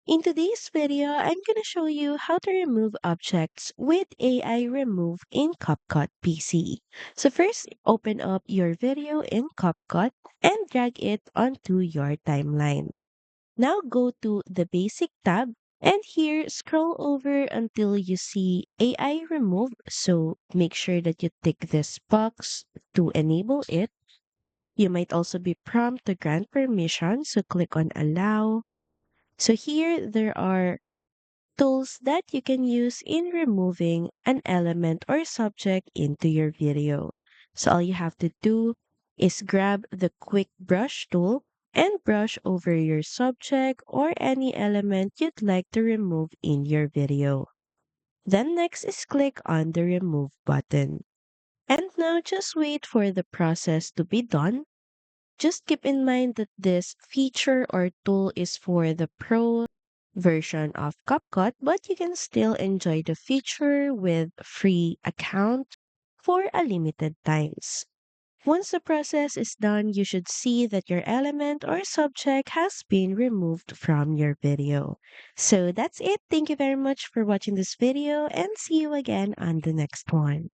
In today's video, I'm going to show you how to remove objects with AI Remove in CapCut PC. So first, open up your video in CapCut and drag it onto your timeline. Now go to the Basic tab and here scroll over until you see AI Remove. So make sure that you tick this box to enable it. You might also be prompted to grant permission, so click on Allow. So here there are tools that you can use in removing an element or subject into your video. So all you have to do is grab the quick brush tool and brush over your subject or any element you'd like to remove in your video. Then next is click on the remove button. And now just wait for the process to be done. Just keep in mind that this feature or tool is for the pro version of CapCut, but you can still enjoy the feature with free account for a limited times. Once the process is done, you should see that your element or subject has been removed from your video. So that's it. Thank you very much for watching this video and see you again on the next one.